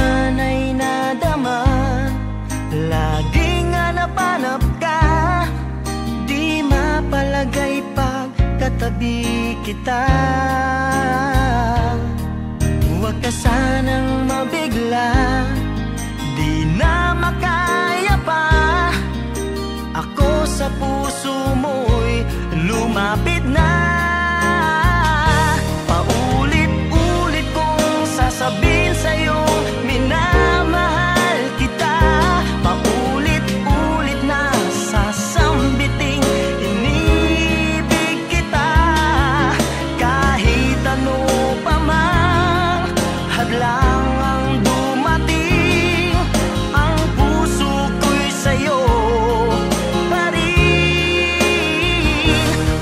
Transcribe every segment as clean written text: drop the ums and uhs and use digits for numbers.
naman ay nadama, laging hanap-hanap ka, di mapalagay pag katabi kita. Huwag ka sanang mabigla, di na makaya pa. Ako sa puso mo'y lumapit na. Paulit-ulit kong sasabihin sa'yo, minamahal kita. Paulit-ulit na sasambiting inibig kita. Kahit ano pa mang hadlang ang dumating, ang puso ko'y sa'yo pa rin.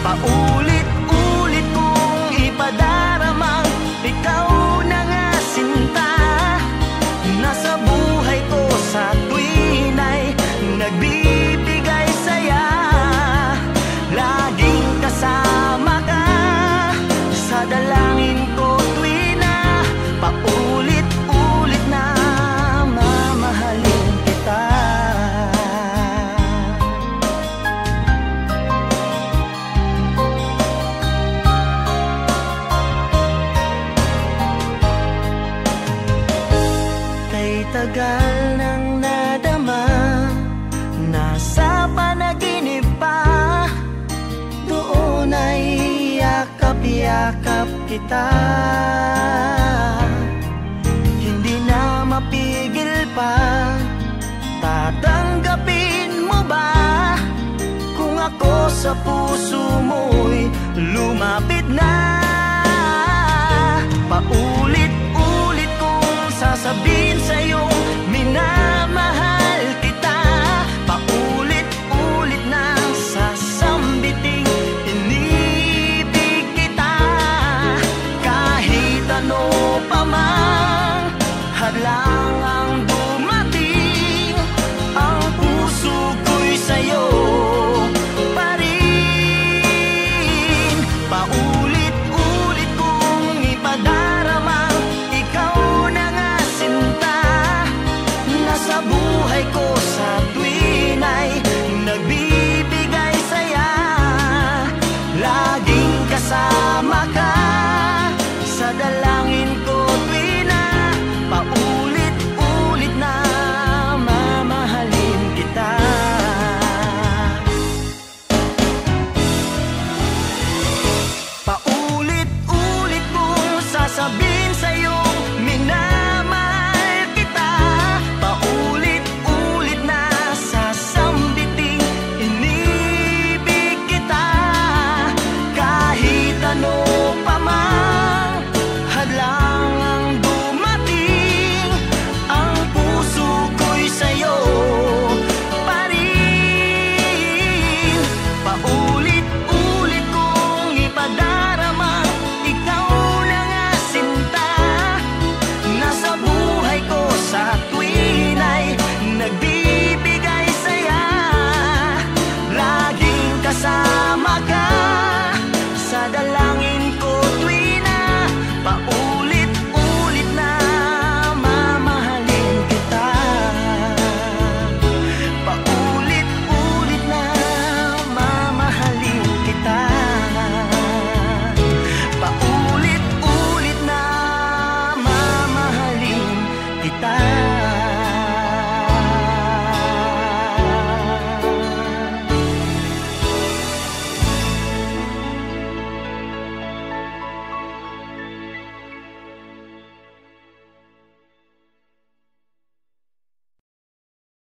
Paulit-ulit kong ipadaramang ikaw na nga sinta. Nasa buhay ko sa tuwin ay nagbibigay saya. Laging kasama ka sa dalangin ko tuwin na paulit-ulit na mamahalin kita. Kay tagal nang nadama, nasa panaginip pa, doon ay yakap-yakap kita. Hindi na mapigil pa, tatanggapin mo ba kung ako sa puso mo'y lumapit na? Paulit-ulit kong sasabihin sa'yo, minamahal kita. Paulit-ulit na sasambiting inibig kita. Kahit ano pa mang hadlang